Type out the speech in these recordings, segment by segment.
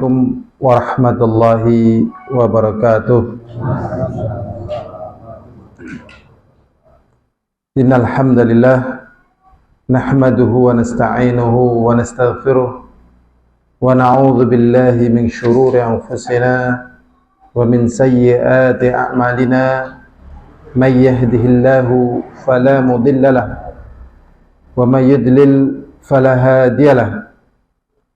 Assalamualaikum warahmatullahi wabarakatuh. Innal hamdalillah nahmaduhu wa nasta'inuhu wa nastaghfiruh wa na'udzu billahi min shururi anfusina wa min sayyiati a'malina may yahdihillahu fala mudilla lahu wa may yudlil fala hadiya lahu.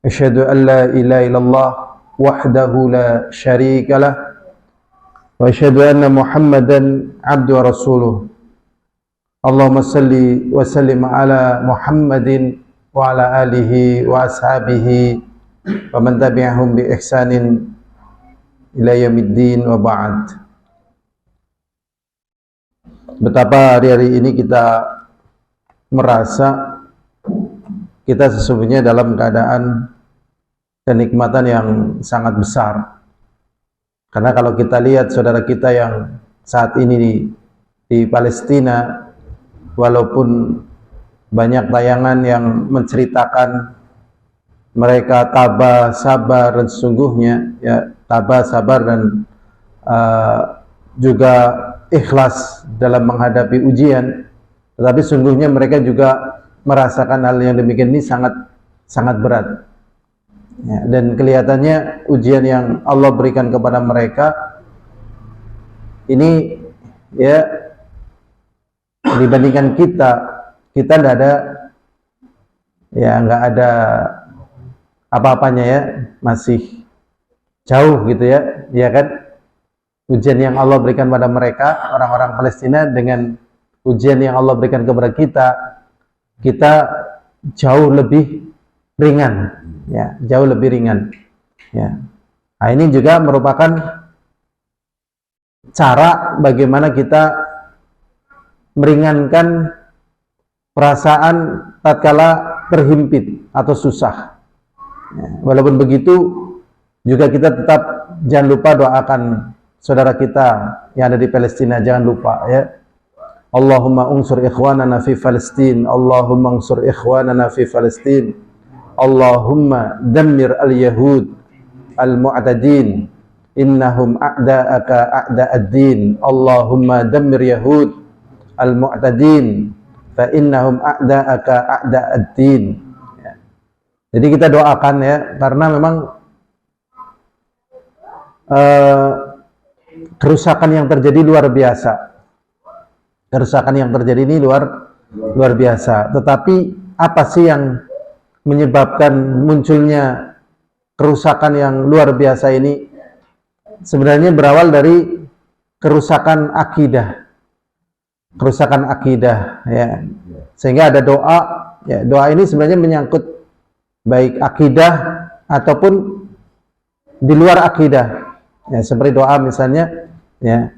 Asyhadu an la ilaha illallah wahdahu la syarika lah wa asyhadu anna Muhammadan abduhu wa rasuluh. Allahumma salli wa sallim ala Muhammadin wa ala alihi wa ashabihi wa man tabi'ahum bi ihsanin ila yaumiddin wa ba'd. Betapa hari-hari ini kita merasa kita sesungguhnya dalam keadaan kenikmatan yang sangat besar. Karena kalau kita lihat saudara kita yang saat ini di Palestina, walaupun banyak tayangan yang menceritakan mereka tabah, sabar, dan sesungguhnya ya tabah, sabar, dan juga ikhlas dalam menghadapi ujian, tetapi sungguhnya mereka juga merasakan hal yang demikian ini sangat berat ya, dan kelihatannya ujian yang Allah berikan kepada mereka ini ya dibandingkan kita tidak ada ya, nggak ada apa-apanya ya, masih jauh gitu ya, ya kan, ujian yang Allah berikan pada mereka orang-orang Palestina dengan ujian yang Allah berikan kepada kita jauh lebih ringan ya, jauh lebih ringan ya. Nah, ini juga merupakan cara bagaimana kita meringankan perasaan tatkala terhimpit atau susah ya. Walaupun begitu juga kita tetap jangan lupa doakan saudara kita yang ada di Palestina, jangan lupa ya. Allahumma unsur ikhwanana fi Palestin, Allahumma unsur ikhwanana fi Palestin, Allahumma dammir al-yahud al-mu'tadin, innahum a'da'aka a'da'ad-din, Allahumma dammir yahud al-mu'tadin, fa innahum a'da'aka a'da'ad-din ya. Jadi kita doakan ya, karena memang kerusakan yang terjadi luar biasa. Kerusakan yang terjadi ini luar biasa. Tetapi apa sih yang menyebabkan munculnya kerusakan yang luar biasa ini? Sebenarnya berawal dari kerusakan akidah. Kerusakan akidah ya. Sehingga ada doa ya, doa ini sebenarnya menyangkut baik akidah ataupun di luar akidah. Ya, seperti doa misalnya ya,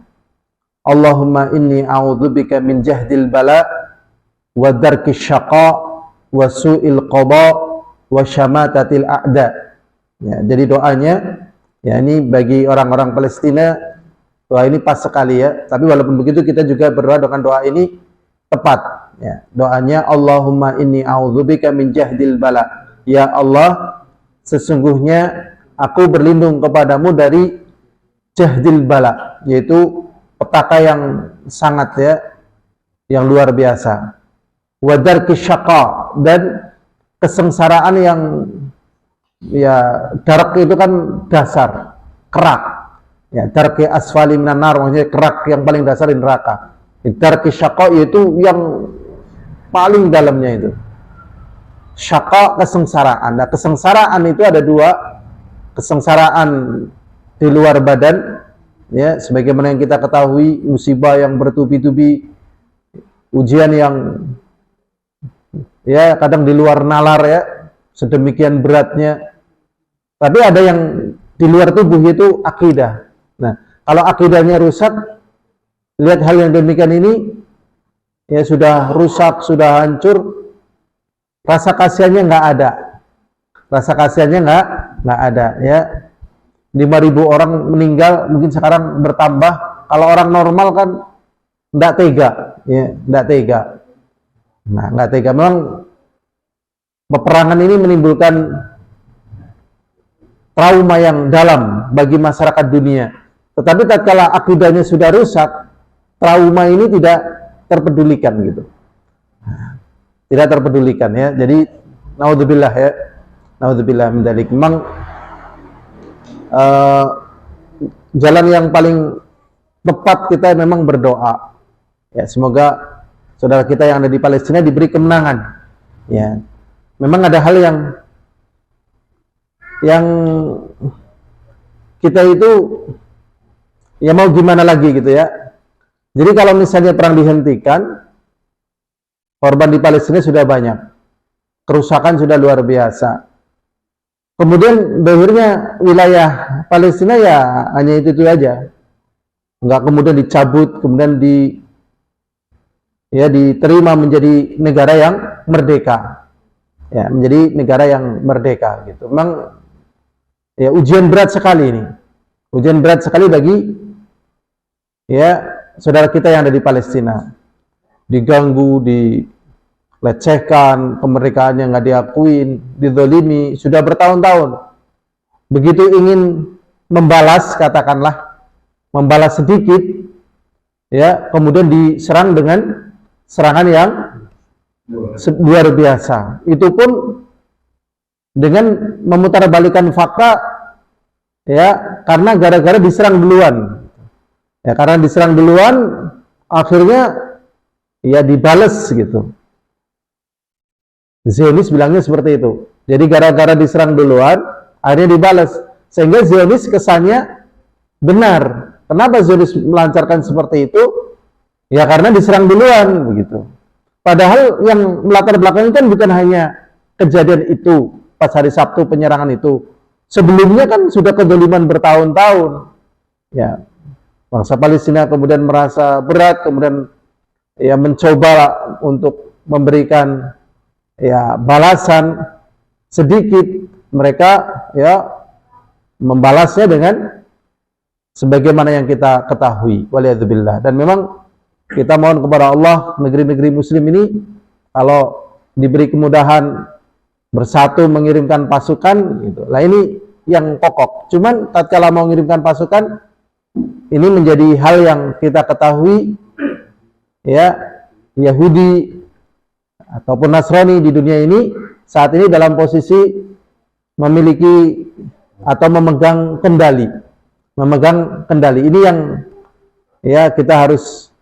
Allahumma inni a'udzubika min jahdil bala wa darkis syaqa wa su'il qada wa syamatatil a'da ya. Jadi doanya ya, ini bagi orang-orang Palestina doa ini pas sekali ya. Tapi walaupun begitu kita juga berdoa dengan doa ini tepat ya. Doanya Allahumma inni a'udzubika min jahdil bala, ya Allah sesungguhnya aku berlindung kepadamu dari jahdil bala, yaitu petaka yang sangat ya, yang luar biasa. Wadarki syaqa, dan kesengsaraan yang ya, darak itu kan dasar, kerak ya, darki asfali minan nar, maksudnya kerak yang paling dasar di neraka. Darki syaqa yaitu yang paling dalamnya itu. Syaqa kesengsaraan. Nah, kesengsaraan itu ada dua, kesengsaraan di luar badan ya, sebagaimana yang kita ketahui, musibah yang bertubi-tubi, ujian yang ya kadang di luar nalar ya, sedemikian beratnya. Tapi ada yang di luar tubuh, yaitu akidah. Nah, kalau akidahnya rusak, lihat hal yang demikian ini ya, sudah rusak, sudah hancur, rasa kasihannya nggak ada, rasa kasihannya nggak ada ya. 5.000 orang meninggal, mungkin sekarang bertambah. Kalau orang normal kan nggak tega ya, nggak tega. Nah, nggak tega. Memang peperangan ini menimbulkan trauma yang dalam bagi masyarakat dunia. Tetapi tatkala akidahnya sudah rusak, trauma ini tidak terpedulikan gitu. Tidak terpedulikan ya. Jadi naudzubillah ya. Naudzubillah min dzalik. Memang jalan yang paling tepat kita memang berdoa. Ya, semoga saudara kita yang ada di Palestina diberi kemenangan. Ya. Memang ada hal yang kita itu ya mau gimana lagi gitu ya. Jadi kalau misalnya perang dihentikan, korban di Palestina sudah banyak, kerusakan sudah luar biasa. Kemudian akhirnya wilayah Palestina ya hanya itu aja, nggak kemudian dicabut, kemudian diterima menjadi negara yang merdeka, ya menjadi negara yang merdeka gitu. Memang ya ujian berat sekali ini, ujian berat sekali bagi ya saudara kita yang ada di Palestina, diganggu, dilecehkan, kemerdekaannya nggak diakuin, dizalimi sudah bertahun-tahun. Begitu ingin membalas, katakanlah membalas sedikit, ya kemudian diserang dengan serangan yang luar biasa. Itu pun dengan memutarbalikan fakta, ya karena gara-gara diserang duluan. Ya karena diserang duluan, akhirnya ya dibales gitu. Zionis bilangnya seperti itu. Jadi gara-gara diserang duluan, akhirnya dibales. Sehingga Zionis kesannya benar. Kenapa Zionis melancarkan seperti itu? Ya karena diserang duluan begitu. Padahal yang melatar belakangnya kan bukan hanya kejadian itu pas hari Sabtu penyerangan itu. Sebelumnya kan sudah kezaliman bertahun-tahun. Ya. Bangsa Palestina kemudian merasa berat, kemudian ya mencoba untuk memberikan ya balasan sedikit, mereka ya membalasnya dengan sebagaimana yang kita ketahui, waliyadzubillah. Dan memang kita mohon kepada Allah, negeri-negeri muslim ini kalau diberi kemudahan bersatu mengirimkan pasukan gitu. Lah ini yang pokok. Cuman tatkala mau mengirimkan pasukan, ini menjadi hal yang kita ketahui ya, Yahudi ataupun Nasrani di dunia ini saat ini dalam posisi memiliki atau memegang kendali. Ini yang ya kita harus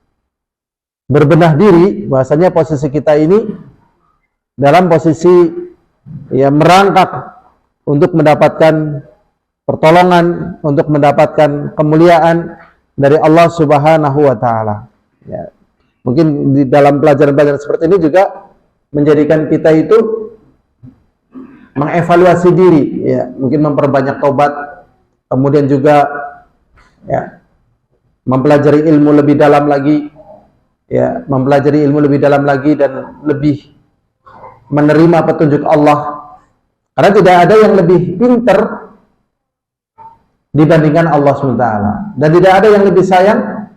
berbenah diri bahwasanya posisi kita ini dalam posisi ya merangkak untuk mendapatkan pertolongan, untuk mendapatkan kemuliaan dari Allah Subhanahu wa taala. Ya. Mungkin di dalam pelajaran-pelajaran seperti ini juga menjadikan kita itu mengevaluasi diri, ya, mungkin memperbanyak taubat, kemudian juga ya mempelajari ilmu lebih dalam lagi, ya, mempelajari ilmu lebih dalam lagi dan lebih menerima petunjuk Allah. Karena tidak ada yang lebih pintar dibandingkan Allah SWT, dan tidak ada yang lebih sayang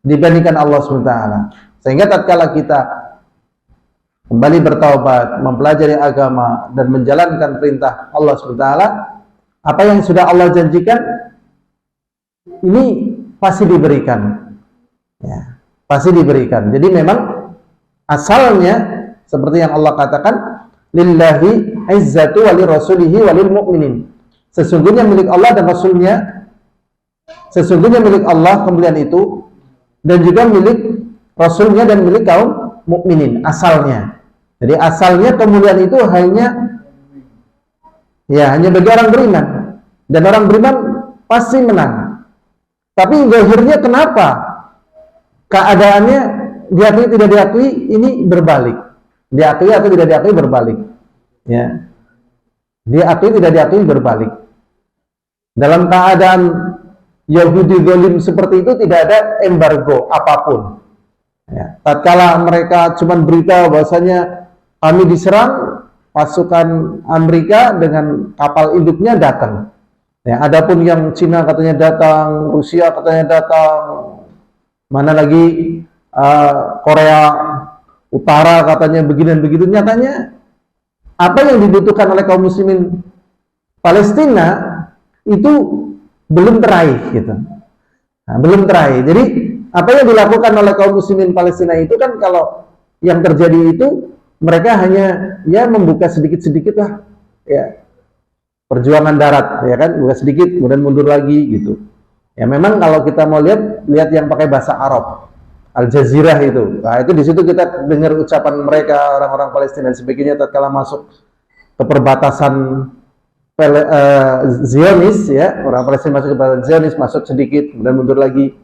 dibandingkan Allah SWT. Sehingga tatkala kita kembali bertaubat, mempelajari agama dan menjalankan perintah Allah SWT, apa yang sudah Allah janjikan ini pasti diberikan, ya, pasti diberikan. Jadi memang asalnya seperti yang Allah katakan, lillahi izzatu wali rasulihi walil mu'minin. Sesungguhnya milik Allah dan Rasulnya, sesungguhnya milik Allah kemuliaan itu, dan juga milik Rasulnya dan milik kaum mukminin asalnya. Jadi asalnya kemuliaan itu hanya bagi orang beriman, dan orang beriman pasti menang. Tapi akhirnya kenapa keadaannya diakui tidak diakui ini berbalik, diakui atau tidak diakui berbalik, ya, diakui tidak diakui berbalik. Dalam keadaan Yahudi zalim seperti itu tidak ada embargo apapun. Ya, tatkala mereka cuma berita bahwasanya kami diserang, pasukan Amerika dengan kapal induknya datang. Ya, adapun yang Cina katanya datang, Rusia katanya datang, mana lagi Korea Utara katanya begini dan begitu. Nyatanya apa yang dibutuhkan oleh kaum muslimin Palestina itu belum teraih gitu. Nah, belum teraih. Jadi apa yang dilakukan oleh kaum muslimin Palestina itu kan kalau yang terjadi itu mereka hanya ya membuka sedikit-sedikit lah ya perjuangan darat ya kan, buka sedikit kemudian mundur lagi gitu. Ya memang kalau kita mau lihat yang pakai bahasa Arab Al Jazeera itu. Nah, itu di situ kita dengar ucapan mereka orang-orang Palestina dan sebagainya tatkala masuk ke perbatasan Zionis ya, orang Palestina masuk ke perbatasan Zionis, masuk sedikit kemudian mundur lagi.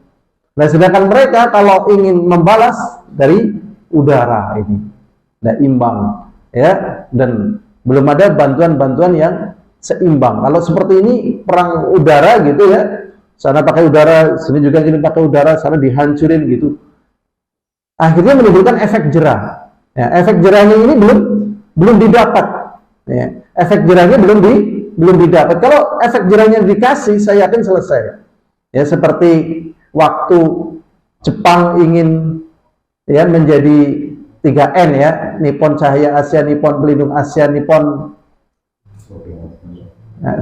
Nah, sedangkan mereka kalau ingin membalas dari udara ini, tidak imbang ya, dan belum ada bantuan-bantuan yang seimbang. Kalau seperti ini perang udara gitu ya, sana pakai udara, sini juga gini pakai udara, sana dihancurin gitu. Akhirnya menimbulkan efek jerah. Ya, efek jerahnya ini belum didapat. Ya, efek jerahnya belum didapat. Kalau efek jerahnya dikasih, saya yakin selesai. Ya, seperti waktu Jepang ingin ya menjadi 3N ya, Nippon Cahaya Asia, Nippon Pelindung Asia, Nippon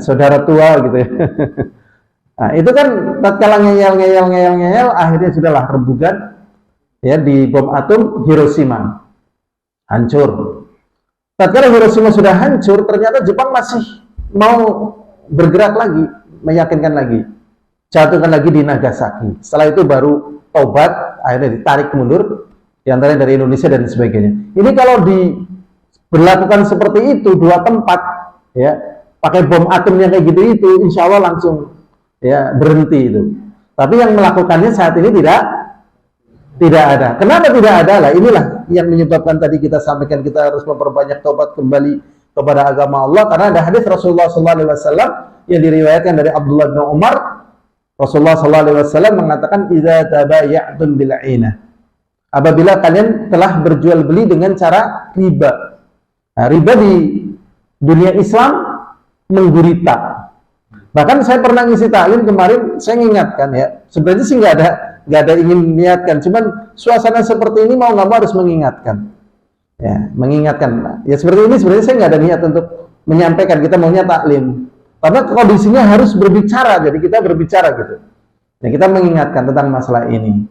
saudara tua gitu ya. Nah, itu kan tatkala ngeyel, akhirnya sudahlah rebutan ya di bom atom Hiroshima. Hancur. Tatkala Hiroshima sudah hancur, ternyata Jepang masih mau bergerak lagi, meyakinkan lagi. Jatuhkan lagi di Nagasaki. Setelah itu baru tobat, akhirnya ditarik mundur, diantaranya dari Indonesia dan sebagainya. Ini kalau diberlakukan seperti itu, dua tempat, ya, pakai bom atomnya kayak gitu itu, insya Allah langsung ya berhenti itu. Tapi yang melakukannya saat ini tidak ada. Kenapa tidak ada? Lah inilah yang menyebabkan tadi kita sampaikan kita harus memperbanyak tobat kembali kepada agama Allah, karena ada hadis Rasulullah SAW yang diriwayatkan dari Abdullah bin Umar. Rasulullah SAW mengatakan, "Idza tabaya'tum bil 'ainah." Apabila kalian telah berjual beli dengan cara riba. Nah, riba di dunia Islam menggurita. Bahkan saya pernah ngisi taklim kemarin, saya mengingatkan ya, sebenarnya sih nggak ada ingin niatkan, cuman suasana seperti ini mau nggak mau harus mengingatkan. Ya, mengingatkan. Ya seperti ini sebenarnya saya nggak ada niat untuk menyampaikan, kita maunya taklim. Karena kondisinya harus berbicara, jadi kita berbicara gitu. Ya, kita mengingatkan tentang masalah ini.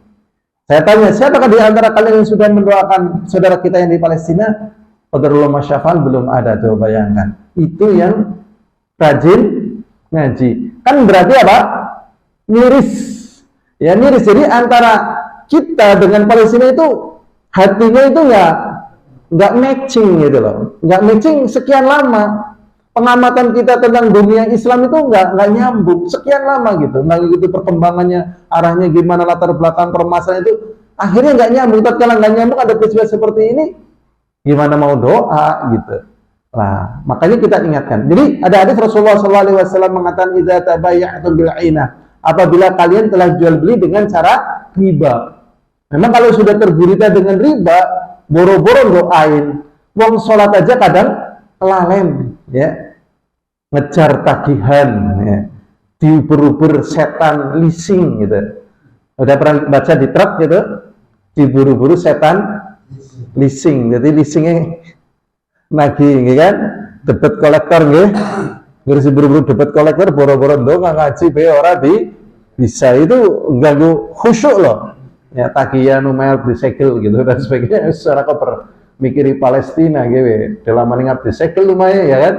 Saya tanya, siapakah di antara kalian yang sudah mendoakan saudara kita yang di Palestina? Qadarullah masyafal, belum ada, coba bayangkan. Itu yang rajin ngaji. Kan berarti apa? Miris. Ya miris. Jadi antara kita dengan Palestina itu hatinya itu nggak matching gitu loh. Nggak matching sekian lama. Pengamatan kita tentang dunia Islam itu nggak nyambung sekian lama gitu. Nah gitu perkembangannya, arahnya gimana, latar belakang permasalahan itu akhirnya nggak nyambung. Tatkala nggak nyambung ada peristiwa seperti ini, gimana mau doa gitu. Nah, makanya kita ingatkan. Jadi ada hadis Rasulullah SAW mengatakan, "Idza tabaya'tum bil 'ainah." Apabila kalian telah jual beli dengan cara riba. Memang kalau sudah tergurita dengan riba, boro-boro doain. Wong sholat aja kadang lalem, ya, ngejar tagihan, ya, diuber-uber setan leasing gitu. Udah pernah baca di truk gitu, diburu-buru setan leasing. Jadi leasingnya nagih, gitu kan, debit kolektor, gitu. Terus buru-buru debit kolektor, boro-boro dong ngaji, be ora bisa itu ganggu khusyuk loh. Ya tagihan umel disegel gitu dan sebagainya. Secara koper mikiri Palestina, gitu. Dalam meningkat disegel lumayan, ya kan.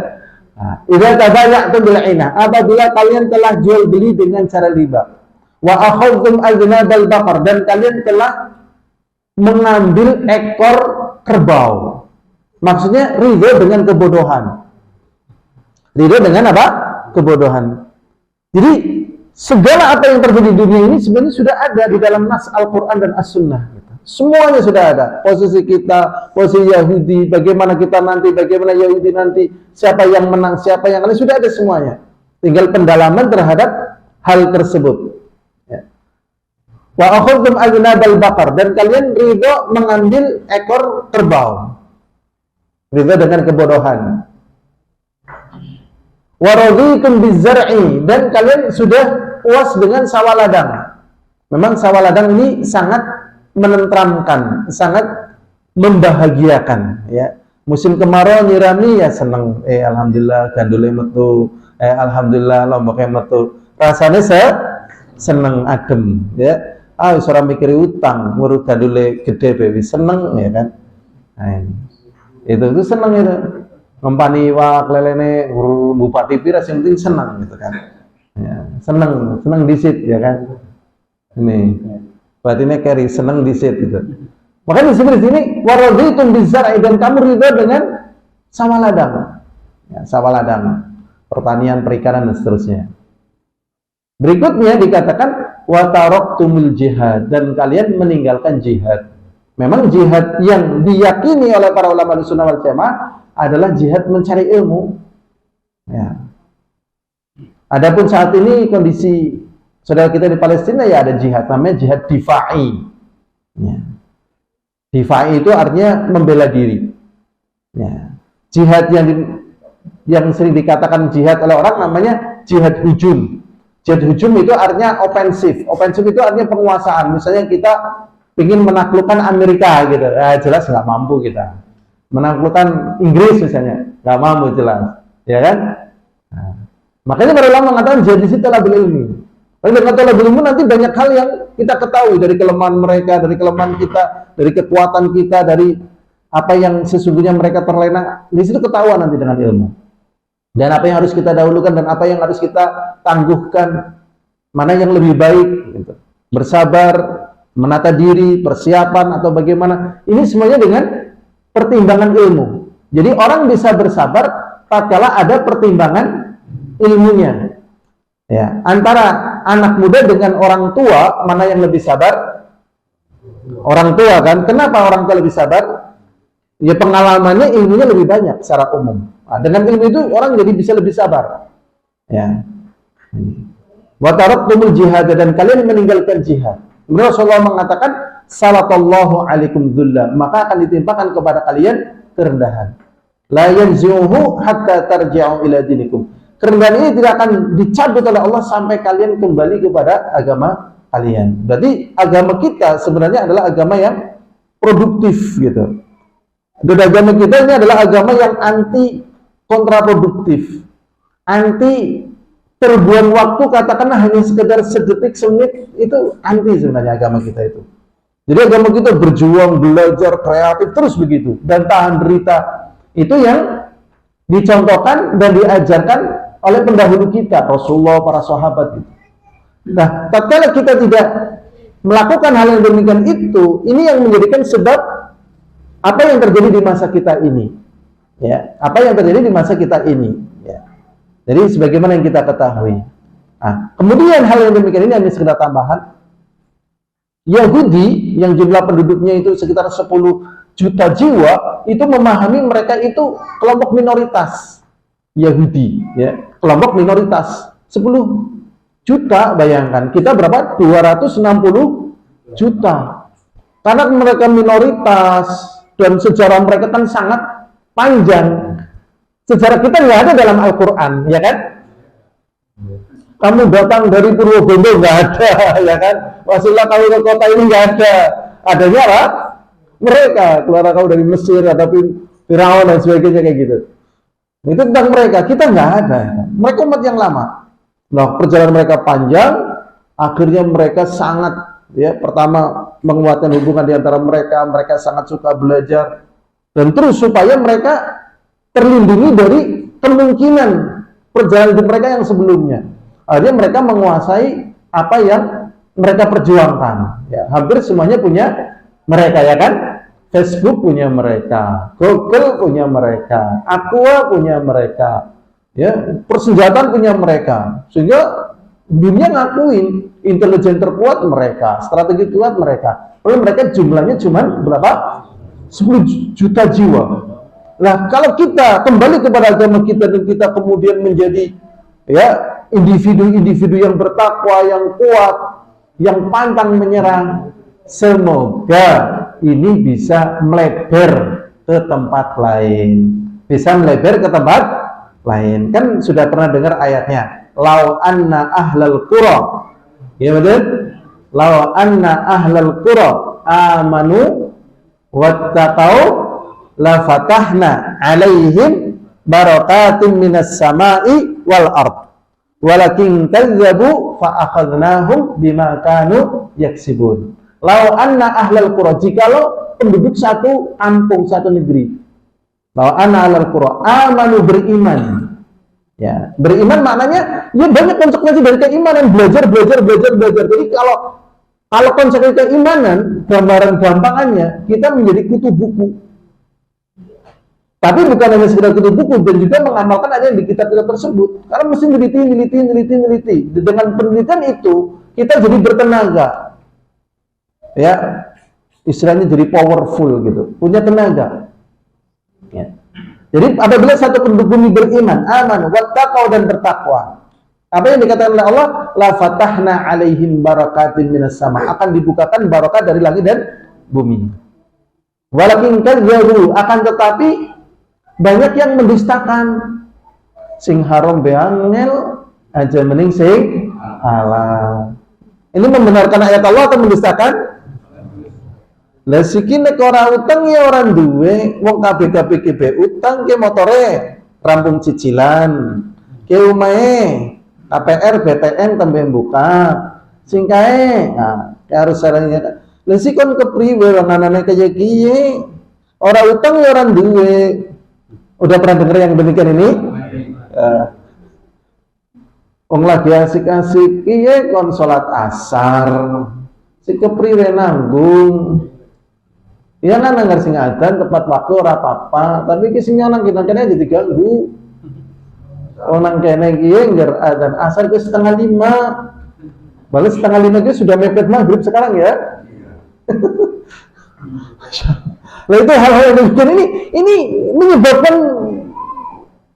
Nah, idza tabaya'tum bil 'ainah, apabila kalian telah jual beli dengan cara riba. Wa akhadhtum aznabal baqar, dan kalian telah mengambil ekor kerbau. Maksudnya ridho dengan kebodohan. Ridho dengan apa? Kebodohan. Jadi segala apa yang terjadi di dunia ini sebenarnya sudah ada di dalam nas Al-Quran dan As-Sunnah. Semuanya sudah ada. Posisi kita, posisi Yahudi, bagaimana kita nanti, bagaimana Yahudi nanti, siapa yang menang, siapa yang kalah, sudah ada semuanya. Tinggal pendalaman terhadap hal tersebut. Wa akhadhtum aznabal baqar, dan kalian ridho mengambil ekor kerbau. Ridho dengan kebodohan. Wa raditum bizar'i, dan kalian sudah puas dengan sawah ladang. Memang sawah ladang ini sangat menenteramkan, sangat membahagiakan, ya. Musim kemarau nyirami ya seneng, alhamdulillah gandule metu, alhamdulillah lomboknya metu. Rasanya seneng adem ya. Wis ora mikir utang, ngurut gandule gede bewi seneng ya kan. Nah, itu seneng itu. Ngempani iwak lelene bupati pira sing penting seneng gitu kan. Ya, seneng disit ya kan. Ini batinnya carry seneng disit gitu. Makanya di sini waraditum bizar'i, dan kamu ridha dengan sawah ladang. Ya, sawah ladang, pertanian, perikanan dan seterusnya. Berikutnya dikatakan wa taraktumul jihad, dan kalian meninggalkan jihad. Memang jihad yang diyakini oleh para ulama Ahlussunnah wal Jamaah adalah jihad mencari ilmu. Ya. Adapun saat ini kondisi saudara kita di Palestina ya ada jihad namanya jihad difa'i. Ya. Difa'i itu artinya membela diri. Ya. Jihad yang sering dikatakan jihad oleh orang namanya jihad hujum. Jihad hujum itu artinya ofensif. Ofensif itu artinya penguasaan. Misalnya kita ingin menaklukkan Amerika gitu, jelas nggak mampu kita. Menaklukkan Inggris misalnya, nggak mampu jelas, ya kan? Nah, makanya para ulama mengatakan jihad di situ talabul ilmi. Oleh karena talabul ilmi nanti banyak hal yang kita ketahui dari kelemahan mereka, dari kelemahan kita, dari kekuatan kita, dari apa yang sesungguhnya mereka terlena. Di situ ketahuan nanti dengan ilmu. Dan apa yang harus kita dahulukan dan apa yang harus kita tangguhkan, mana yang lebih baik, gitu. Bersabar, menata diri, persiapan atau bagaimana. Ini semuanya dengan pertimbangan ilmu. Jadi orang bisa bersabar tatkala ada pertimbangan ilmunya. Ya, antara anak muda dengan orang tua, mana yang lebih sabar? Orang tua kan. Kenapa orang tua lebih sabar? Ya pengalamannya, ilmunya lebih banyak secara umum. Nah, dengan ilmu itu orang jadi bisa lebih sabar. Ya. Wa taraktumul jihad, dan kalian meninggalkan jihad. Rasulullah mengatakan salatallahu alaikum dzullah, maka akan ditimpakan kepada kalian kerendahan. La yanzuhu hatta tarji'u ila dinikum. Kerendahan ini tidak akan dicabut oleh Allah sampai kalian kembali kepada agama kalian. Berarti agama kita sebenarnya adalah agama yang produktif gitu. Dan agama kita ini adalah agama yang anti kontraproduktif, anti terbuang waktu, katakanlah hanya sekedar sedetik, semenit, itu anti sebenarnya agama kita itu. Jadi agama kita berjuang, belajar, kreatif, terus begitu, dan tahan derita. Itu yang dicontohkan dan diajarkan oleh pendahulu kita, Rasulullah, para sahabat gitu. Nah, tatkala kita tidak melakukan hal yang demikian itu, ini yang menjadikan sebab apa yang terjadi di masa kita ini. Ya, apa yang terjadi di masa kita ini. Ya. Jadi sebagaimana yang kita ketahui. Nah, kemudian hal yang demikian ini hanya sekedar tambahan. Yahudi yang jumlah penduduknya itu sekitar 10 juta jiwa, itu memahami mereka itu kelompok minoritas. Yahudi, ya, kelompok minoritas. 10 juta, bayangkan. Kita berapa? 260 juta. Karena mereka minoritas dan sejarah mereka kan sangat panjang. Sejarah kita nggak ada dalam Al-Quran, ya kan? Kamu datang dari Purwobondo nggak ada, ya kan? Rasulullah kamu ke kota ini nggak ada. Adanya apa? Mereka keluar kamu dari Mesir ataupun Firaun dan sebagainya kayak gitu. Itu tentang mereka. Kita nggak ada. Mereka umat yang lama. Nah, perjalanan mereka panjang. Akhirnya mereka sangat, ya, pertama menguatkan hubungan di antara mereka. Mereka sangat suka belajar. Dan terus supaya mereka terlindungi dari kemungkinan perjalanan hidup mereka yang sebelumnya. Akhirnya mereka menguasai apa yang mereka perjuangkan. Ya, hampir semuanya punya mereka, ya kan? Facebook punya mereka, Google punya mereka, Aqua punya mereka, ya, persenjataan punya mereka. Sehingga dunia ngakuin intelijen terkuat mereka, strategi kuat mereka. Lalu mereka jumlahnya cuma berapa? 10 juta jiwa. Nah, kalau kita kembali kepada agama kita dan kita kemudian menjadi, ya, individu-individu yang bertakwa, yang kuat, yang pantang menyerah, semoga ini bisa melebar ke tempat lain. Bisa melebar ke tempat lain. Kan sudah pernah dengar ayatnya, lau anna ahlal qura, ya betul? Lau anna ahlal qura amanu wattaqau la fatahna alaihim barakatim minas sama'i wal ard. Walakin kazzabu fa akhadnahum bima kanu yaksibun. Lau anna ahlal qura, jikalau penduduk satu kampung, satu negeri, lau anna ahlal qura amanu, beriman. Ya, beriman maknanya ya banyak konsekuensi dari keimanan, belajar. Jadi kalau konsekuensi keimanan, gambaran gampangannya kita menjadi kutu buku. Tapi bukan hanya sekedar kutu buku, dan juga mengamalkan ada yang di kitab-kitab tersebut. Karena mesti neliti. Dengan penelitian itu kita jadi bertenaga. Ya, istilahnya jadi powerful gitu, punya tenaga. Ya. Jadi apabila satu penduduk bumi beriman, aman, wattaqau, dan bertakwa, apa yang dikatakan oleh Allah, la fatahna alaihim barakatin minas sama, akan dibukakan barakah dari langit dan bumi. Walakin kadzabu, akan tetapi banyak yang mendustakan. Sing haram beangel aja mending sing halal. Ini membenarkan ayat Allah atau mendustakan? Lah siki nek ora utang ya orang duwe, wong kabeh kebe utang ke motore rampung cicilan, ke omahe KPR BTN tembe buka, sing kae nah harus caranya. Lah sik kon kepriwe wong anane kaya kiye, ora utang ya orang duwe. Udah pernah dengar yang demikian ini? Wong lagi asik-asik kiye kon salat asar, sik kepriwe nanggung. Iya kan nanggar sing adzan tepat waktu ora apa-apa, tapi ki sing nang kita kene jadi ganggu. Nang kene ki ngger adzan asar ke 4:30. Balas 4:30 ki sudah mepet maghrib sekarang ya. Nah itu hal-hal yang demikian ini menyebabkan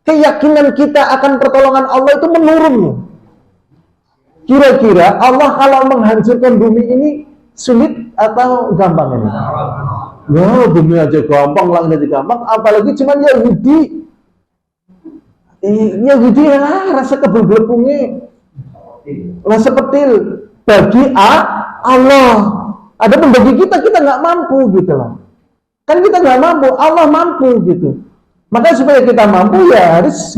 keyakinan kita akan pertolongan Allah itu menurun. Kira-kira Allah kalau menghancurkan bumi ini sulit atau gampang ini? Wah, bumi aja gampang, langit aja gampang, apalagi cuman Yahudi. Yahudi rasa kebel-belepungnya, rasa petil bagi Allah. Ada pun bagi kita nggak mampu gitu loh. Kan kita nggak mampu, Allah mampu gitu. Maka supaya kita mampu ya harus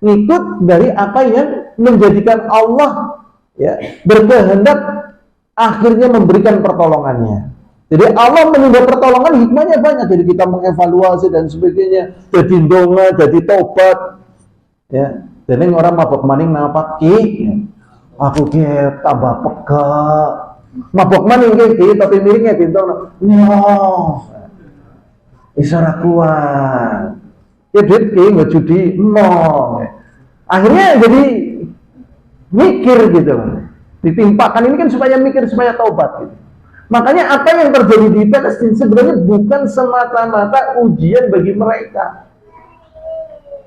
ngikut dari apa yang menjadikan Allah ya berkehendak akhirnya memberikan pertolongannya. Jadi Allah menunda pertolongan, hikmahnya banyak. Jadi kita mengevaluasi dan sebagainya. Jadi ndonga, jadi tobat. Ya, jadi orang mabok maning napa ki? Ya. Aku ki tambah pegak. Mabok maning ki tapi miringnya bintang. No. Isara kuat. Ya duit ki nggak judi, no. Akhirnya jadi mikir gitu. Ditimpakan ini kan supaya mikir, supaya taubat gitu. Makanya apa yang terjadi di Palestina sebenarnya bukan semata-mata ujian bagi mereka,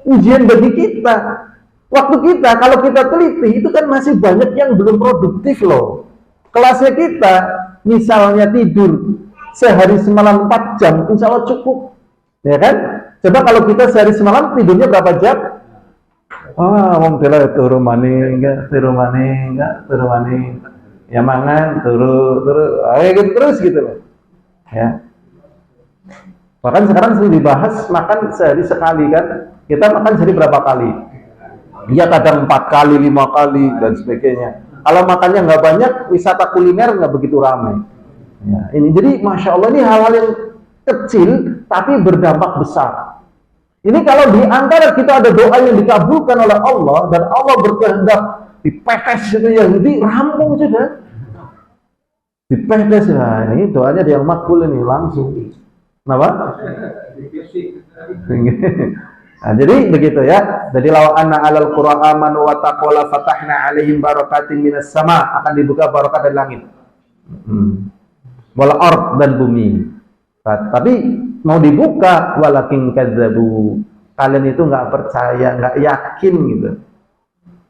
ujian bagi kita. Waktu kita, kalau kita teliti, itu kan masih banyak yang belum produktif loh. Kelasnya kita, misalnya tidur sehari semalam 4 jam, insya Allah cukup, ya kan? Coba kalau kita sehari semalam tidurnya berapa jam? Wong tela turu maning, ya mangan, turu, gitu terus gitu loh. Ya. Bahkan sekarang sering dibahas makan sehari sekali kan. Kita makan sehari berapa kali? Ya kadang 4 kali, 5 kali dan sebagainya. Kalau makannya nggak banyak, wisata kuliner nggak begitu ramai. Ya, ini jadi masya Allah ini hal-hal yang kecil tapi berdampak besar. Ini kalau di antara kita ada doa yang dikabulkan oleh Allah dan Allah berkehendak dipepes itu Yahudi, rampung sudah. Dipepes lah, ini doanya yang makbul ini langsung. Kenapa? Nah, jadi begitu ya. Jadi law anna alal qura amanu wa taqwa fatahna alaihim barakatin minas sama, akan dibuka barakah dari langit. Wal ard, dan bumi. Tapi mau dibuka walakin kadzabu. Kalian itu nggak percaya, nggak yakin gitu.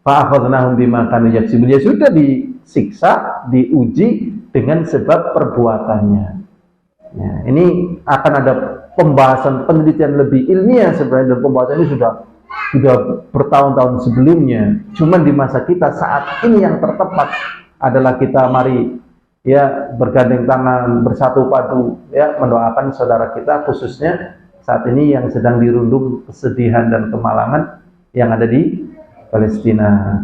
Fa akhadnahum bima kanu yaksibun. Ya sudah disiksa, diuji dengan sebab perbuatannya. Ya, ini akan ada pembahasan penelitian lebih ilmiah sebenarnya, dan pembahasan ini sudah bertahun-tahun sebelumnya. Cuman di masa kita saat ini yang tertepat adalah kita mari ya bergandeng tangan, bersatu padu ya mendoakan saudara kita, khususnya saat ini yang sedang dirundung kesedihan dan kemalangan. yang ada di Palestina.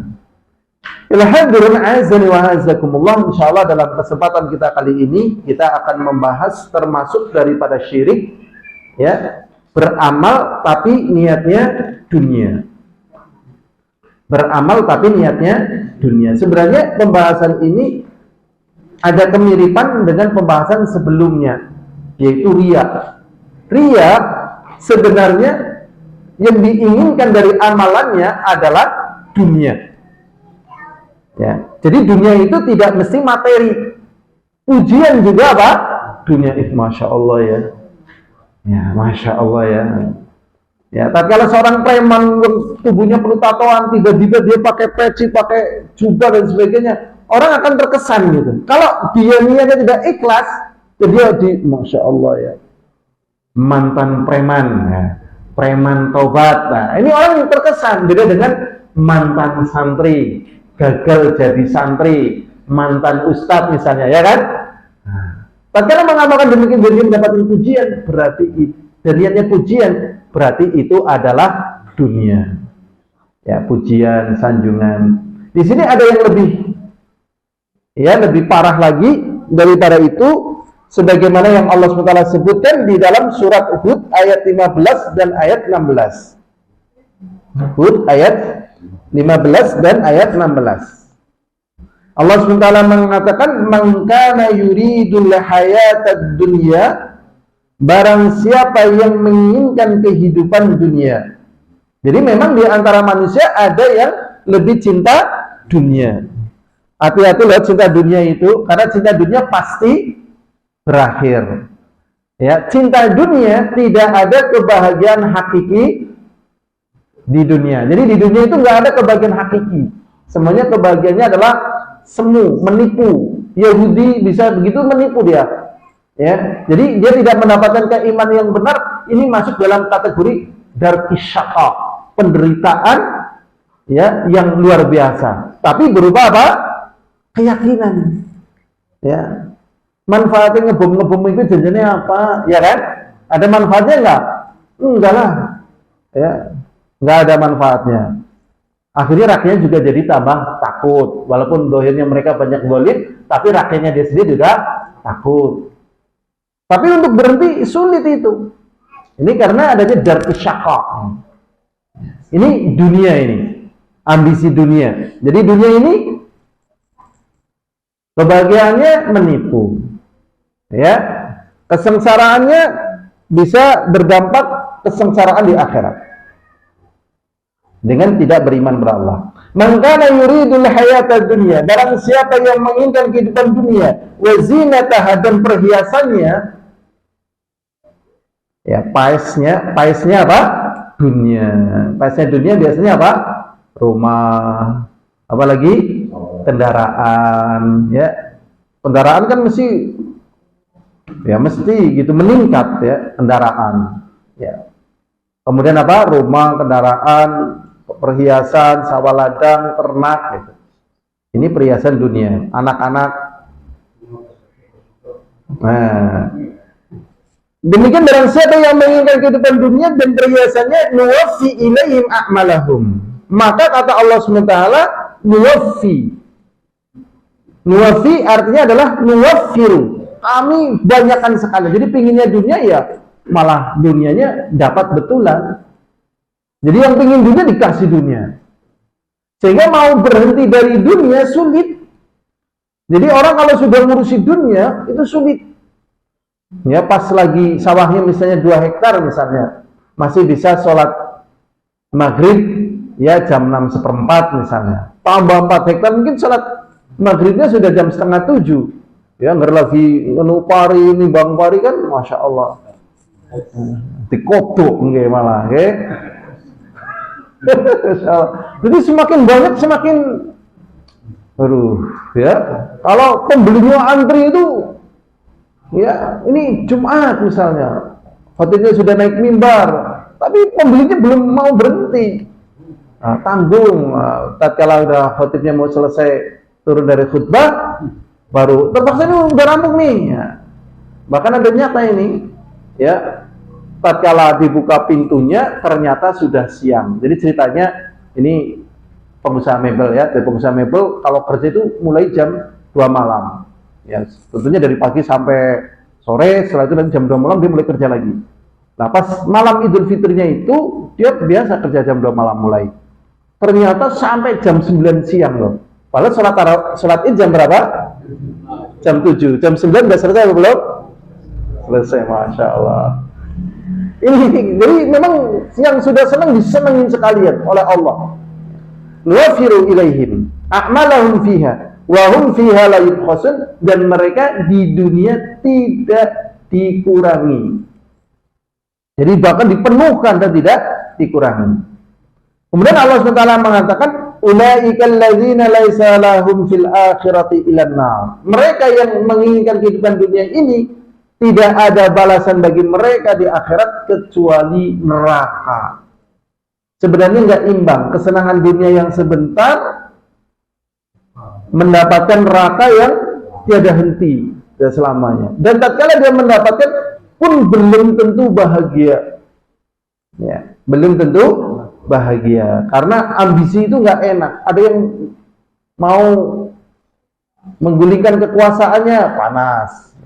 Alhamdulillah, azani wa azakumullah. Insyaallah dalam kesempatan kita kali ini kita akan membahas termasuk daripada syirik, ya, beramal tapi niatnya dunia. Beramal tapi niatnya dunia. Sebenarnya pembahasan ini ada kemiripan dengan pembahasan sebelumnya, yaitu riya. Riya sebenarnya yang diinginkan dari amalannya adalah dunia. Ya, jadi dunia itu tidak mesti materi. Ujian juga apa? Dunia itu, masya Allah ya. Ya, masya Allah ya. Ya, tapi kalau seorang preman tubuhnya penuh tatoan, tiba-tiba dia pakai peci, pakai jubah dan sebagainya, orang akan terkesan gitu. Kalau dia niatnya tidak ikhlas, ya dia masya Allah ya, mantan preman, ya, preman tobat. Nah, ini orang yang terkesan. Beda dengan mantan santri, gagal jadi santri, mantan ustadz misalnya, ya kan? Nah, tatkala mengamalkan demikian dia mendapatkan pujian, berarti dan niatnya pujian, berarti itu adalah dunia. Ya, pujian, sanjungan. Di sini ada yang lebih parah lagi daripada itu, sebagaimana yang Allah SWT sebutkan di dalam surat Hud ayat 15 dan ayat 16. Hud ayat 15 dan ayat 16. Allah SWT mengatakan, "Man kana yuridul hayatad dunya", barang siapa yang menginginkan kehidupan dunia. Jadi memang di antara manusia ada yang lebih cinta dunia. Hati-hati loh cinta dunia itu, karena cinta dunia pasti berakhir. Ya, cinta dunia tidak ada kebahagiaan hakiki di dunia. Jadi di dunia itu nggak ada kebahagiaan hakiki. Semuanya kebahagiaannya adalah semu, menipu. Yahudi bisa begitu menipu dia. Ya, jadi dia tidak mendapatkan keimanan yang benar. Ini masuk dalam kategori darkisyaqa, penderitaan ya yang luar biasa. Tapi berupa apa? Keyakinan. Ya. Manfaatnya ngebom itu janjinya apa? Ya kan? Ada manfaatnya enggak? Enggak lah. Ya. Enggak ada manfaatnya. Akhirnya rakyatnya juga jadi tambah takut. Walaupun dohirnya mereka banyak zalim, tapi rakyatnya dia sendiri juga takut. Tapi untuk berhenti sulit itu. Ini karena adanya darkisyaqa. Ini dunia ini. Ambisi dunia. Jadi dunia ini kebahagiaannya menipu. Ya. Kesengsaraannya bisa berdampak kesengsaraan di akhirat. Dengan tidak beriman kepada Allah. Man kana yuridul hayatad dunya, barang siapa yang menginginkan kehidupan dunia, wa zinataha, dan perhiasannya, ya, paesnya apa? Dunia. Paesnya dunia biasanya apa? Rumah, apalagi kendaraan, ya. Kendaraan kan mesti gitu meningkat ya, kendaraan. Ya. Kemudian apa? Rumah, kendaraan, perhiasan, sawah ladang, ternak gitu. Ini perhiasan dunia, anak-anak. Nah, demikian barang siapa yang menginginkan kehidupan dunia dan perhiasannya, nuwaffi ilaihim a'malahum. Maka kata Allah SWT, nuwaffi artinya adalah nuwaffiru. Kami banyakkan sekali. Jadi pinginnya dunia ya malah dunianya dapat betulan. Jadi yang pingin dunia dikasih dunia. Sehingga mau berhenti dari dunia sulit. Jadi orang kalau sudah ngurusi dunia itu sulit. Ya, pas lagi sawahnya misalnya 2 hektar misalnya, masih bisa sholat maghrib ya jam 6:15 misalnya. Tambah 4 hektar mungkin sholat maghribnya sudah jam 6:30. Ya, nggak lagi ngenupari ini bang pari kan, masya Allah. Dikodok nggih malah, nggih. Jadi semakin banyak semakin, ya. Kalau pembelinya antri itu, ya ini Jumat misalnya, khotibnya sudah naik mimbar, tapi pembelinya belum mau berhenti. Nah, tanggung, tatkala udah khotibnya mau selesai turun dari khutbah, baru terpaksa ini udah rampung nih. Ya. Bahkan ada nyata ini, ya. tatkala dibuka pintunya ternyata sudah siang. Jadi ceritanya ini pengusaha mebel ya, dari pengusaha mebel kalau kerja itu mulai jam 2 malam. Ya, tentunya dari pagi sampai sore, setelah itu nanti jam 2 malam dia mulai kerja lagi. Nah, pas malam Idul Fitrinya itu dia biasa kerja jam 2 malam mulai. Ternyata sampai jam 9 siang loh. Padahal sholat Id jam berapa? Jam 7. Jam 9 udah selesai atau belum? Selesai, Masya Allah. Ini jadi memang yang sudah senang disenangin sekalian oleh Allah. Nuwafiru ilaihim a'malahum fiha wa hum fiha la yubkhasun, dan mereka di dunia tidak dikurangi. Jadi bahkan dipenuhkan dan tidak dikurangi. Kemudian Allah SWT mengatakan ulaikal ladzina laisa lahum fil akhirati ilan nar. Mereka yang menginginkan kehidupan dunia ini tidak ada balasan bagi mereka di akhirat kecuali neraka. Sebenarnya nggak imbang, kesenangan dunia yang sebentar mendapatkan neraka yang tiada henti dan selamanya. Dan tatkala dia mendapatkan pun belum tentu bahagia. Ya, belum tentu bahagia karena ambisi itu nggak enak. Ada yang mau menggulingkan kekuasaannya, panas.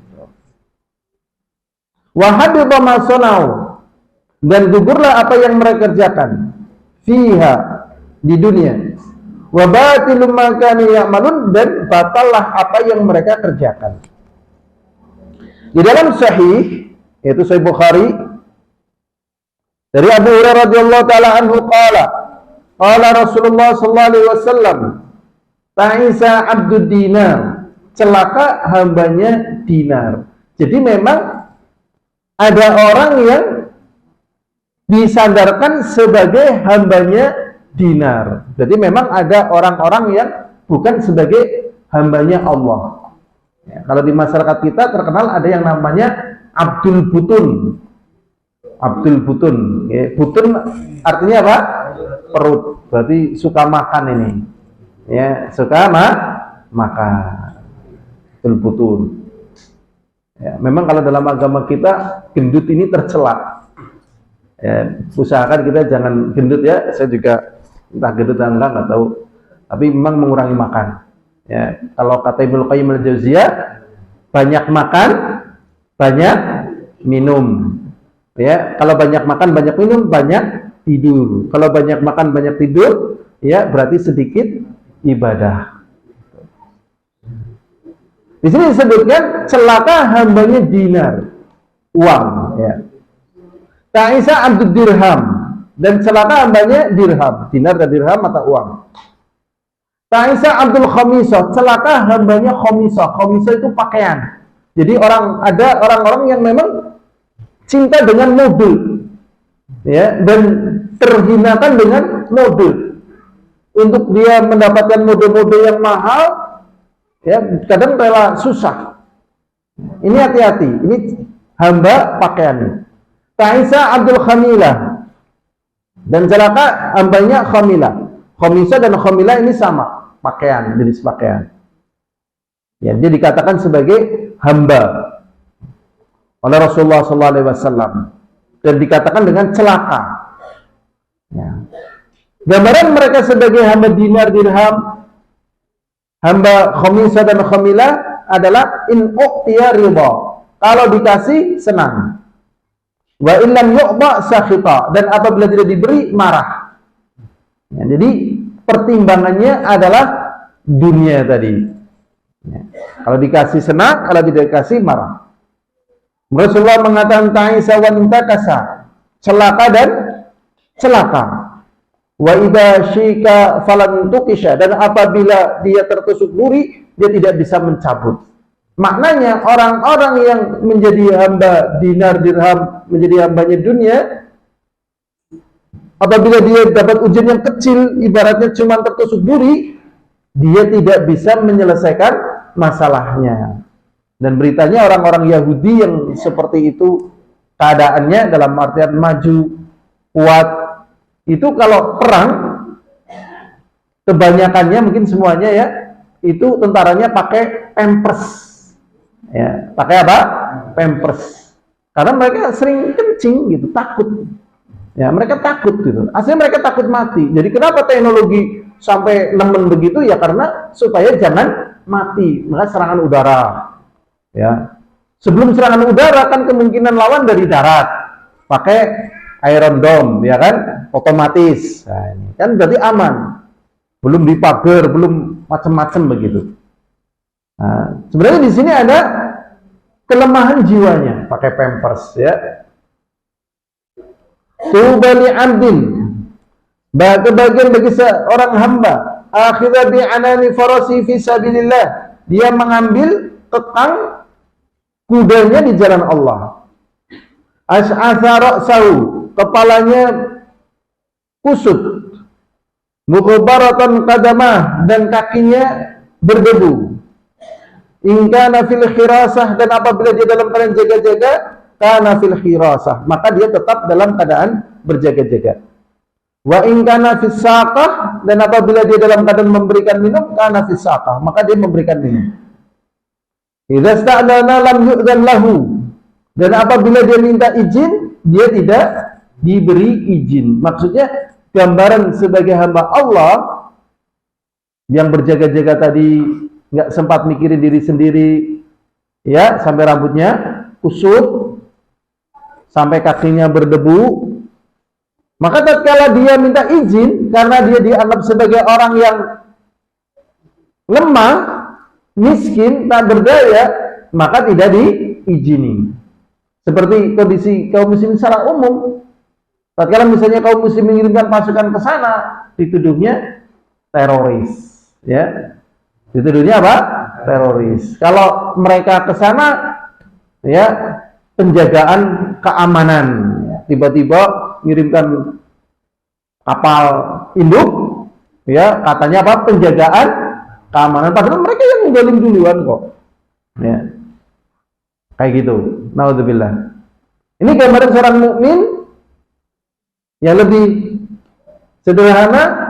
Wahhabita ma sanau, dan gugurlah apa yang mereka kerjakan fiha di dunia. Wa batilum ma kanu ya'malun, dan batallah apa yang mereka kerjakan. Di dalam sahih, yaitu Sahih Bukhari, dari Abu Hurairah radhiyallahu taala anhu qala Rasulullah sallallahu alaihi wasallam ta'isa abdud dinar, celaka hambanya dinar. Jadi memang ada orang yang disandarkan sebagai hambanya dinar. Jadi memang ada orang-orang yang bukan sebagai hambanya Allah. Ya, kalau di masyarakat kita terkenal ada yang namanya Abdul Butun. Abdul Butun. Ya, Butun artinya apa? Perut. Berarti suka makan ini. Ya, suka makan. Abdul Butun. Ya, memang kalau dalam agama kita gendut ini tercela. Ya, usahakan kita jangan gendut ya. Saya juga entah gendut atau enggak tahu. Tapi memang mengurangi makan. Ya, kalau kata Ibnu Qayyim al-Jauziyah, banyak makan, banyak minum. Ya, kalau banyak makan, banyak minum, banyak tidur. Kalau banyak makan, banyak tidur, ya berarti sedikit ibadah. Di sini disebutkan celaka hambanya dinar, uang. Ya. Ta'isa abdud dirham, dan celaka hambanya dirham, dinar dan dirham mata uang. Ta'isa abdul khamisah, celaka hambanya khamisah. Khamisah itu pakaian. Jadi ada orang-orang yang memang cinta dengan mobil, ya, dan terhinakan dengan mobil. Untuk dia mendapatkan model-model yang mahal, ya kadang rela susah. Ini hati-hati, ini hamba pakaian. Ta'isa abdul khamilah, dan celaka hambanya khamilah. Khamisah dan khamilah ini sama, pakaian, jenis pakaian. Ya, dia dikatakan sebagai hamba oleh Rasulullah SAW, dan dikatakan dengan celaka. Ya. Gambaran mereka sebagai hamba dinar dirham, hamba khamisah dan khamilah adalah in uqtiya ridha, kalau dikasih senang, wa in lam yu'ba sakhita, dan apabila tidak diberi marah. Ya, jadi pertimbangannya adalah dunia tadi. Ya. Kalau dikasih senang, kalau tidak dikasih marah. Rasulullah mengatakan ta'isa wa intakasa, celaka dan celaka. Wa idza syika falan tuqisha, dan apabila dia tertusuk duri, dia tidak bisa mencabut. Maknanya orang-orang yang menjadi hamba dinar dirham, menjadi hambanya dunia, apabila dia dapat ujian yang kecil, ibaratnya cuma tertusuk duri, dia tidak bisa menyelesaikan masalahnya. Dan beritanya orang-orang Yahudi yang seperti itu keadaannya dalam artian maju, kuat, itu kalau perang kebanyakannya, mungkin semuanya ya, itu tentaranya pakai pampers. Ya, pakai apa? Pampers. Karena mereka sering kencing gitu, takut. Ya, mereka takut gitu. Aslinya mereka takut mati. Jadi kenapa teknologi sampai nemen begitu? Ya karena supaya jangan mati. Maka serangan udara. Ya. Sebelum serangan udara kan kemungkinan lawan dari darat. Pakai Iron Dome, ya kan? Otomatis. Nah, ini kan berarti aman. Belum dipagar, belum macam-macam begitu. Nah, sebenarnya di sini ada kelemahan jiwanya, pakai pampers ya. Tubali abdin, kebahagiaan bagi seorang hamba, akhidha bi anani farasi fi sabilillah, dia mengambil kekang kudanya di jalan Allah. Ash'atha ra'sahu, kepalanya kusut. Mughbaratan qadamah, dan kakinya berdebu. In kana fil khirasah, dan apabila dia dalam keadaan jaga-jaga, kana fil khirasah, maka dia tetap dalam keadaan berjaga-jaga. Wa in kana fis saqah, dan apabila dia dalam keadaan memberikan minum, kana fis saqah, maka dia memberikan minum. Idza sta'dana lam yu'dzan lahu, dan apabila dia minta izin, dia tidak diberi izin. Maksudnya gambaran sebagai hamba Allah yang berjaga-jaga tadi, nggak sempat mikirin diri sendiri, ya, sampai rambutnya kusut, sampai kakinya berdebu. Maka tatkala dia minta izin, karena dia dianggap sebagai orang yang lemah, miskin, tak berdaya, maka tidak diizini. Seperti kondisi kaum muslimin secara umum. Tatkala misalnya kaum muslimin mengirimkan pasukan ke sana, dituduhnya teroris, ya. Dituduhnya apa? Teroris. Kalau mereka ke sana, ya, penjagaan keamanan. Tiba-tiba ngirimkan kapal induk, ya, katanya apa? Penjagaan keamanan. Padahal mereka yang ninggalin duluan kok. Ya. Kayak gitu. Naudzubillah. Ini gambaran seorang mukmin yang lebih sederhana.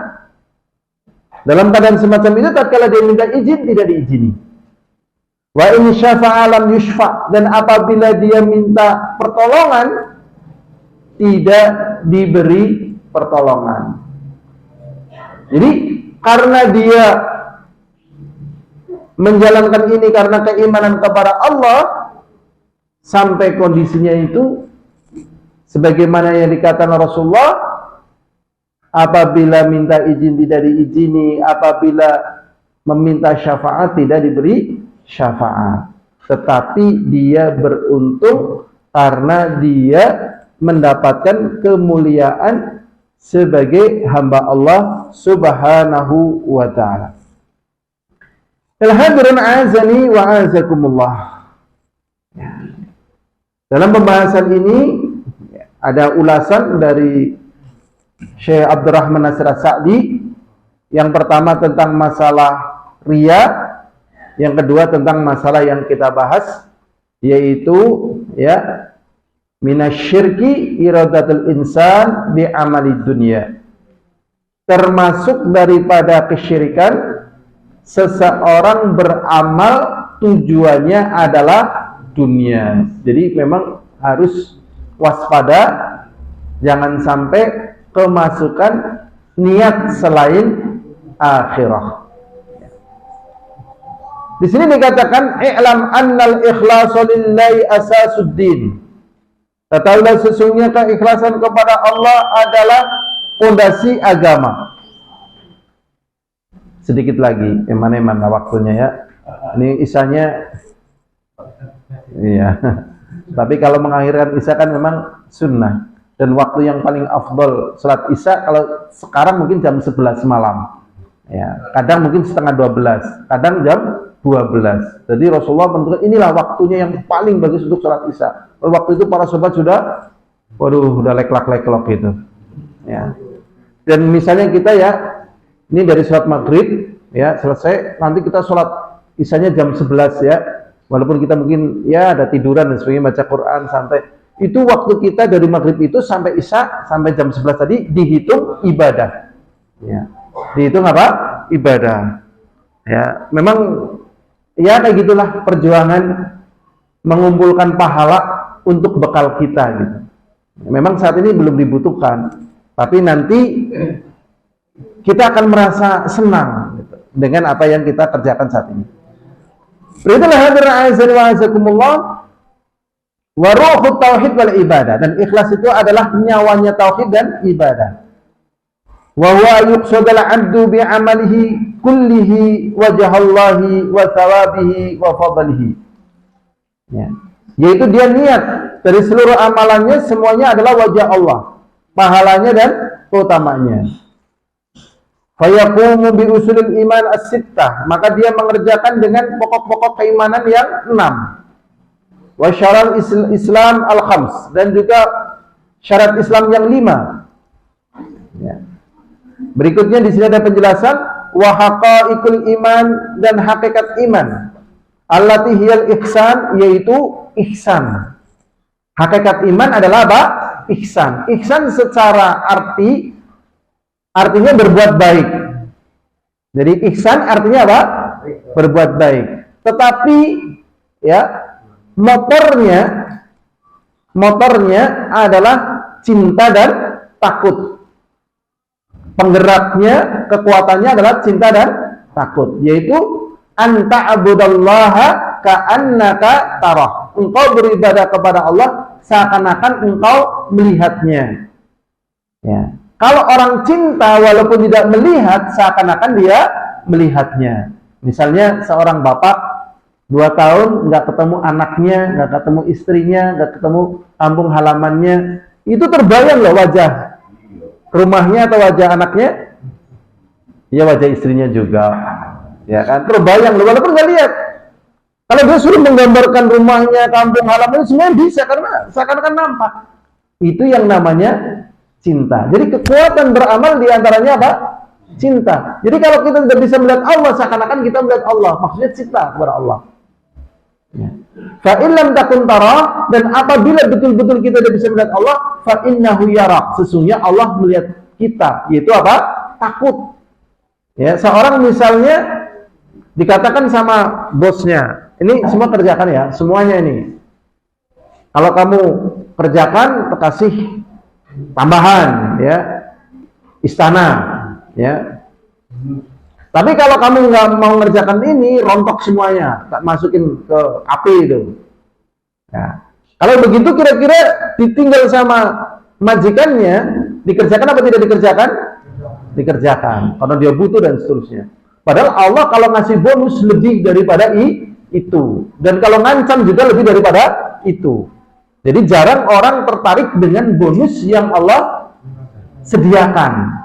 Dalam keadaan semacam itu, tatkala dia minta izin, tidak diizini. Wa in syafa'a lam yushfa', dan apabila dia minta pertolongan, tidak diberi pertolongan. Jadi karena dia menjalankan ini karena keimanan kepada Allah, sampai kondisinya itu sebagaimana yang dikatakan Rasulullah, apabila minta izin tidak diizini, apabila meminta syafaat tidak diberi syafaat. Tetapi dia beruntung karena dia mendapatkan kemuliaan sebagai hamba Allah Subhanahu wa ta'ala. Al-hadirin azani wa azakumullah. Dalam pembahasan ini ada ulasan dari Syekh Abdurrahman Nasir As-Sa'di. Yang pertama tentang masalah riya, yang kedua tentang masalah yang kita bahas, yaitu ya, minasyirki iradatul insan bi amali dunia. Termasuk daripada kesyirikan seseorang beramal tujuannya adalah dunia. Jadi memang harus waspada, jangan sampai kemasukan niat selain akhirah. Di sini dikatakan i'lam annal ikhlasu lillahi asasuddin. Ketahuilah sesungguhnya keikhlasan kepada Allah adalah fondasi agama. Sedikit lagi, mana waktunya ya. Ini isanya, iya. Tapi kalau mengakhirkan isya kan memang sunnah. Dan waktu yang paling afdol salat isya kalau sekarang mungkin jam 11 malam. Ya, kadang mungkin setengah 12, kadang jam 12. Jadi Rasulullah menentukan inilah waktunya yang paling bagus untuk salat isya. Waktu itu para sahabat sudah leklak-leklok gitu. Ya. Dan misalnya kita ya, ini dari salat maghrib ya selesai, nanti kita salat isyanya jam 11 ya. Walaupun kita mungkin ya ada tiduran dan sebagainya, baca Quran santai. Itu waktu kita dari maghrib itu sampai isya, sampai jam 11 tadi dihitung ibadah. Ya. Dihitung apa? Ibadah. Ya, memang ya kayak gitulah perjuangan mengumpulkan pahala untuk bekal kita gitu. Memang saat ini belum dibutuhkan, tapi nanti kita akan merasa senang gitu, dengan apa yang kita kerjakan saat ini. Itulah hadirin azza wa jazakumullah wa ruhut tauhid wal ibadah, dan ikhlas itu adalah nyawanya tauhid dan ibadah. Wa huwa yuqsadul 'abdu bi 'amalihi kullihi wajhallahi wa thawabihi wa fadlihi. Ya. Yaitu dia niat dari seluruh amalannya semuanya adalah wajah Allah, pahalanya dan keutamanya. Fayaqumu bi usulil iman as-sittah, maka dia mengerjakan dengan pokok-pokok keimanan yang 6. Wa syaral Islam al-khams, dan juga syarat Islam yang 5. Ya. Berikutnya di sini ada penjelasan wa haqaiqul iman, dan hakikat iman. Allati hiyal ihsan, yaitu ihsan. Hakikat iman adalah apa? Ihsan. Ihsan secara artinya berbuat baik. Jadi ihsan artinya apa? Berbuat baik. Tetapi ya, motornya adalah cinta dan takut. Penggeraknya, kekuatannya adalah cinta dan takut, yaitu anta abudallaha ka'annaka tarah. Engkau beribadah kepada Allah seakan-akan engkau melihatnya. Ya. Kalau orang cinta walaupun tidak melihat, seakan-akan dia melihatnya. Misalnya seorang bapak 2 tahun nggak ketemu anaknya, nggak ketemu istrinya, nggak ketemu kampung halamannya, itu terbayang loh wajah rumahnya atau wajah anaknya, ya wajah istrinya juga, ya kan, terbayang loh walaupun nggak lihat. Kalau dia suruh menggambarkan rumahnya, kampung halamannya, semuanya bisa karena seakan-akan nampak. Itu yang namanya cinta. Jadi kekuatan beramal diantaranya apa? Cinta. Jadi kalau kita tidak bisa melihat Allah, seakan-akan kita melihat Allah. Maksudnya cinta kepada Allah. Fa in lam takun tara, dan apabila betul-betul kita tidak bisa melihat Allah, fa innahu yarak, sesungguhnya Allah melihat kita, yaitu apa? Takut. Ya, seorang misalnya dikatakan sama bosnya, ini semua kerjakan ya, semuanya ini. Kalau kamu kerjakan, kasih tambahan, ya, istana, ya. Tapi kalau kamu nggak mau ngerjakan ini, rontok semuanya, tak masukin ke api itu. Ya. Kalau begitu kira-kira ditinggal sama majikannya, dikerjakan apa tidak dikerjakan? Dikerjakan, karena dia butuh dan seterusnya. Padahal Allah kalau ngasih bonus lebih daripada itu, dan kalau ngancam juga lebih daripada itu. Jadi jarang orang tertarik dengan bonus yang Allah sediakan.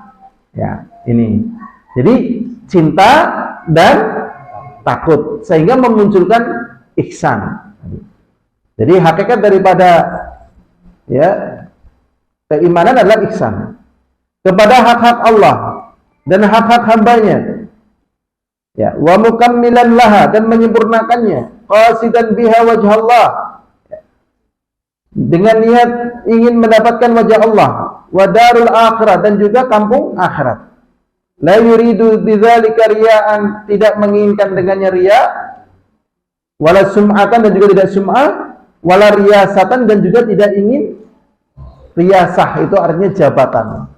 Ya, ini. Jadi cinta dan takut sehingga memunculkan ihsan. Jadi hakikat daripada ya keimanan adalah ihsan kepada hak-hak Allah dan hak-hak hambanya. Ya, wa mukammilan laha, dan menyempurnakannya, qasidan biha wajh Allah, dengan niat ingin mendapatkan wajah Allah, wa darul akhirah, dan juga kampung akhirat. La yuridu bidzalika riya'an, tidak menginginkan dengannya riya, wala sum'atan, dan juga tidak sum'ah, wala riyasatan, dan juga tidak ingin riyasah, itu artinya jabatan,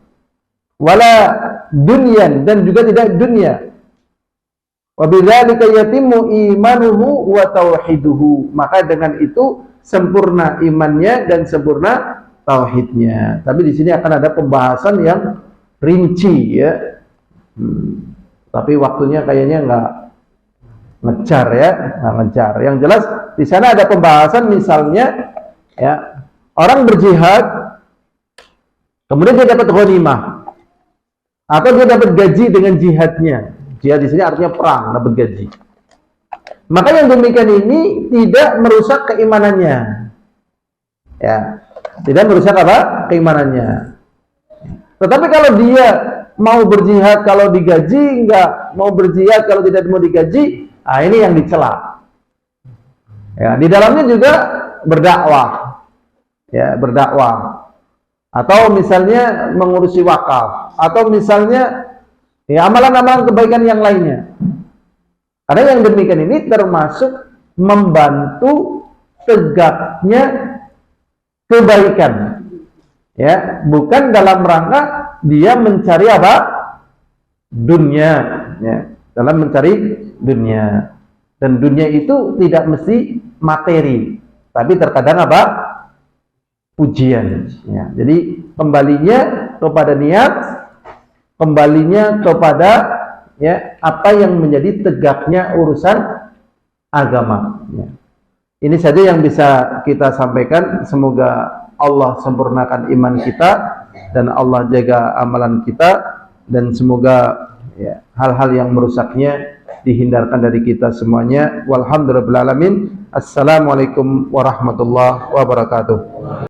wala dunyan, dan juga tidak dunia. Wa bidzalika yatimmu imanuhu wa tauhiduhu, maka dengan itu sempurna imannya dan sempurna tauhidnya. Tapi di sini akan ada pembahasan yang rinci ya. Tapi waktunya kayaknya nggak ngejar ya, nggak ngejar. Yang jelas di sana ada pembahasan, misalnya ya, orang berjihad, kemudian dia dapat ghanimah, atau dia dapat gaji dengan jihadnya. Jihad di sini artinya perang, dapat gaji. Maka yang demikian ini tidak merusak keimanannya, ya, tidak merusak apa? Keimanannya. Tetapi kalau dia mau berjihad kalau digaji, enggak mau berjihad kalau tidak mau digaji, nah ini yang dicela. Ya, di dalamnya juga berdakwah, ya, berdakwah, atau misalnya mengurusi wakaf, atau misalnya ya amalan-amalan kebaikan yang lainnya. Karena yang demikian ini termasuk membantu tegaknya kebaikan. Ya, bukan dalam rangka dia mencari apa? Dunia, ya, dalam mencari dunia. Dan dunia itu tidak mesti materi, tapi terkadang apa? Pujian. Ya, jadi kembalinya kepada niat, kembalinya kepada ya apa yang menjadi tegaknya urusan agama. Ya. Ini saja yang bisa kita sampaikan. Semoga Allah sempurnakan iman kita dan Allah jaga amalan kita, dan semoga ya, hal-hal yang merusaknya dihindarkan dari kita semuanya. Walhamdulillahirabbil alamin. Assalamualaikum warahmatullahi wabarakatuh.